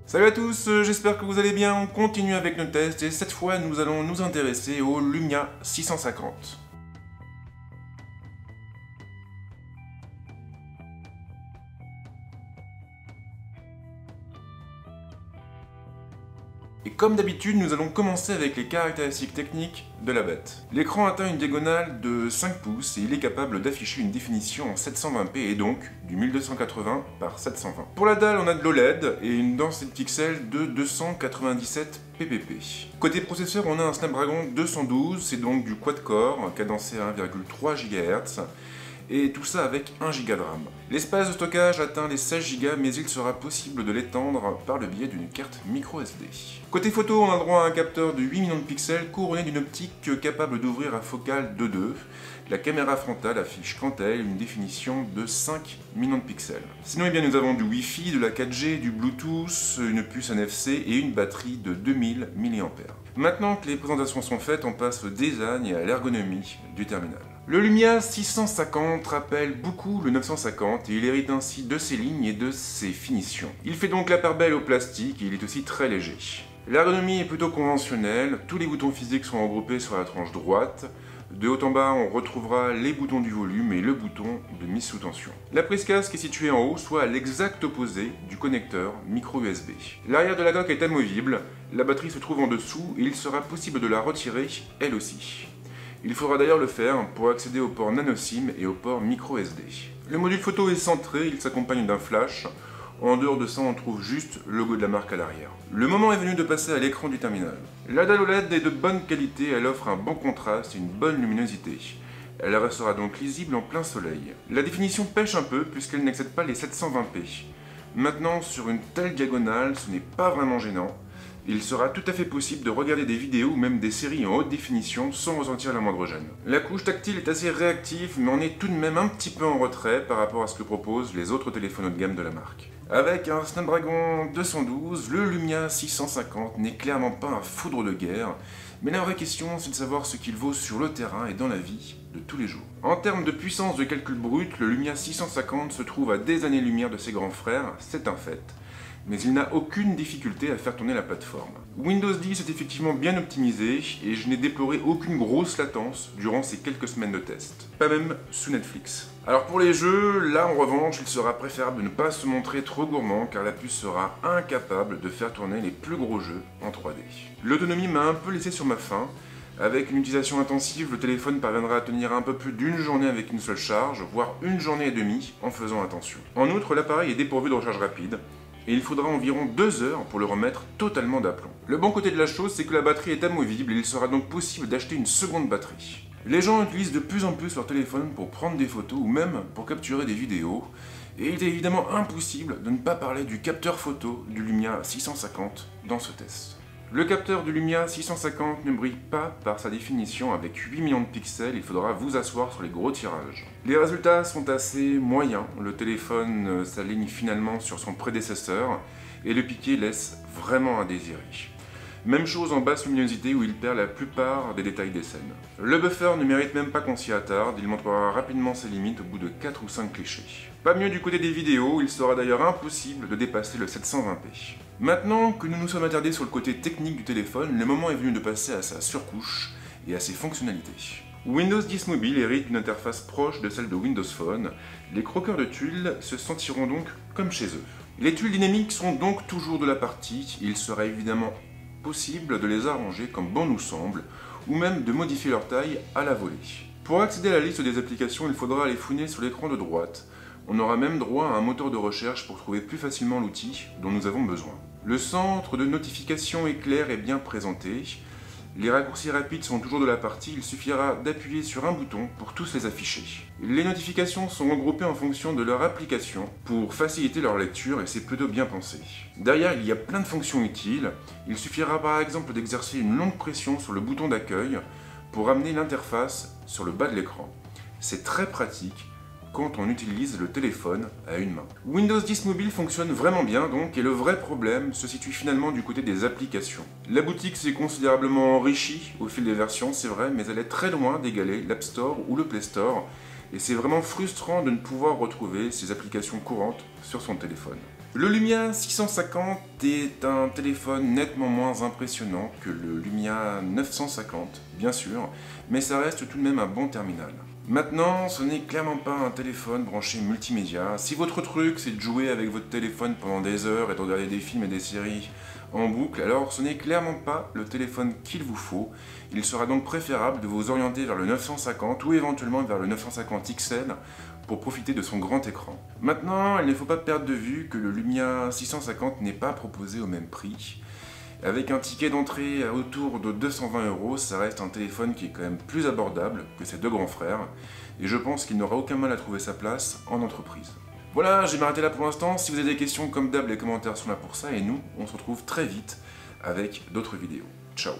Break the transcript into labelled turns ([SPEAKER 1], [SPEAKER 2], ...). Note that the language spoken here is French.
[SPEAKER 1] Salut à tous, j'espère que vous allez bien, on continue avec nos tests et cette fois nous allons nous intéresser au Lumia 650. Et comme d'habitude, nous allons commencer avec les caractéristiques techniques de la bête. L'écran atteint une diagonale de 5 pouces et il est capable d'afficher une définition en 720p et donc du 1280 par 720. Pour la dalle, on a de l'OLED et une densité de pixels de 297 ppp. Côté processeur, on a un Snapdragon 212, c'est donc du quad-core, cadencé à 1,3 GHz. Et tout ça avec 1 Go de RAM. L'espace de stockage atteint les 16 Go, mais il sera possible de l'étendre par le biais d'une carte micro SD. Côté photo, on a droit à un capteur de 8 millions de pixels couronné d'une optique capable d'ouvrir à focale 2.2. La caméra frontale affiche quant à elle une définition de 5 millions de pixels. Sinon, nous avons du Wi-Fi, de la 4G, du Bluetooth, une puce NFC et une batterie de 2000 mAh. Maintenant que les présentations sont faites, on passe au design et à l'ergonomie du terminal. Le Lumia 650 rappelle beaucoup le 950 et il hérite ainsi de ses lignes et de ses finitions. Il fait donc la part belle au plastique et il est aussi très léger. L'ergonomie est plutôt conventionnelle, tous les boutons physiques sont regroupés sur la tranche droite. De haut en bas, on retrouvera les boutons du volume et le bouton de mise sous tension. La prise casque est située en haut, soit à l'exact opposé du connecteur micro USB. L'arrière de la coque est amovible, la batterie se trouve en dessous et il sera possible de la retirer elle aussi. Il faudra d'ailleurs le faire pour accéder au port nano SIM et au port micro SD. Le module photo est centré, il s'accompagne d'un flash. En dehors de ça, on trouve juste le logo de la marque à l'arrière. Le moment est venu de passer à l'écran du terminal. La dalle OLED est de bonne qualité, elle offre un bon contraste et une bonne luminosité. Elle restera donc lisible en plein soleil. La définition pêche un peu puisqu'elle n'excède pas les 720p. Maintenant, sur une telle diagonale, ce n'est pas vraiment gênant. Il sera tout à fait possible de regarder des vidéos ou même des séries en haute définition sans ressentir la moindre gêne. La couche tactile est assez réactive, mais on est tout de même un petit peu en retrait par rapport à ce que proposent les autres téléphones haut de gamme de la marque. Avec un Snapdragon 212, le Lumia 650 n'est clairement pas un foudre de guerre, mais la vraie question c'est de savoir ce qu'il vaut sur le terrain et dans la vie de tous les jours. En termes de puissance de calcul brut, le Lumia 650 se trouve à des années-lumière de ses grands frères, c'est un fait. Mais il n'a aucune difficulté à faire tourner la plateforme. Windows 10 est effectivement bien optimisé et je n'ai déploré aucune grosse latence durant ces quelques semaines de test. Pas même sous Netflix. Alors pour les jeux, là en revanche, il sera préférable de ne pas se montrer trop gourmand car la puce sera incapable de faire tourner les plus gros jeux en 3D. L'autonomie m'a un peu laissé sur ma faim. Avec une utilisation intensive, le téléphone parviendra à tenir un peu plus d'une journée avec une seule charge, voire une journée et demie en faisant attention. En outre, l'appareil est dépourvu de recharge rapide. Et il faudra environ 2 heures pour le remettre totalement d'aplomb. Le bon côté de la chose, c'est que la batterie est amovible et il sera donc possible d'acheter une seconde batterie. Les gens utilisent de plus en plus leur téléphone pour prendre des photos ou même pour capturer des vidéos. Et il est évidemment impossible de ne pas parler du capteur photo du Lumia 650 dans ce test. Le capteur du Lumia 650 ne brille pas par sa définition avec 8 millions de pixels, il faudra vous asseoir sur les gros tirages. Les résultats sont assez moyens, le téléphone s'aligne finalement sur son prédécesseur et le piqué laisse vraiment à désirer. Même chose en basse luminosité où il perd la plupart des détails des scènes. Le buffer ne mérite même pas qu'on s'y attarde, il montrera rapidement ses limites au bout de 4 ou 5 clichés. Pas mieux du côté des vidéos, il sera d'ailleurs impossible de dépasser le 720p. Maintenant que nous nous sommes attardés sur le côté technique du téléphone, le moment est venu de passer à sa surcouche et à ses fonctionnalités. Windows 10 Mobile hérite d'une interface proche de celle de Windows Phone. Les croqueurs de tuiles se sentiront donc comme chez eux. Les tuiles dynamiques sont donc toujours de la partie, il sera évidemment possible de les arranger comme bon nous semble, ou même de modifier leur taille à la volée. Pour accéder à la liste des applications, il faudra aller fouiner sur l'écran de droite. On aura même droit à un moteur de recherche pour trouver plus facilement l'outil dont nous avons besoin. Le centre de notification est clair et bien présenté. Les raccourcis rapides sont toujours de la partie, il suffira d'appuyer sur un bouton pour tous les afficher. Les notifications sont regroupées en fonction de leur application pour faciliter leur lecture et c'est plutôt bien pensé. Derrière, il y a plein de fonctions utiles. Il suffira par exemple d'exercer une longue pression sur le bouton d'accueil pour amener l'interface sur le bas de l'écran. C'est très pratique quand on utilise le téléphone à une main. Windows 10 Mobile fonctionne vraiment bien donc, et le vrai problème se situe finalement du côté des applications. La boutique s'est considérablement enrichie au fil des versions, c'est vrai, mais elle est très loin d'égaler l'App Store ou le Play Store, et c'est vraiment frustrant de ne pouvoir retrouver ces applications courantes sur son téléphone. Le Lumia 650 est un téléphone nettement moins impressionnant que le Lumia 950, bien sûr, mais ça reste tout de même un bon terminal. Maintenant, ce n'est clairement pas un téléphone branché multimédia. Si votre truc c'est de jouer avec votre téléphone pendant des heures et de regarder des films et des séries en boucle, alors ce n'est clairement pas le téléphone qu'il vous faut. Il sera donc préférable de vous orienter vers le 950 ou éventuellement vers le 950 XL pour profiter de son grand écran. Maintenant, il ne faut pas perdre de vue que le Lumia 650 n'est pas proposé au même prix. Avec un ticket d'entrée à autour de 220 €, ça reste un téléphone qui est quand même plus abordable que ses deux grands frères, et je pense qu'il n'aura aucun mal à trouver sa place en entreprise. Voilà, je vais m'arrêter là pour l'instant. Si vous avez des questions, comme d'hab, les commentaires sont là pour ça, et nous, on se retrouve très vite avec d'autres vidéos. Ciao!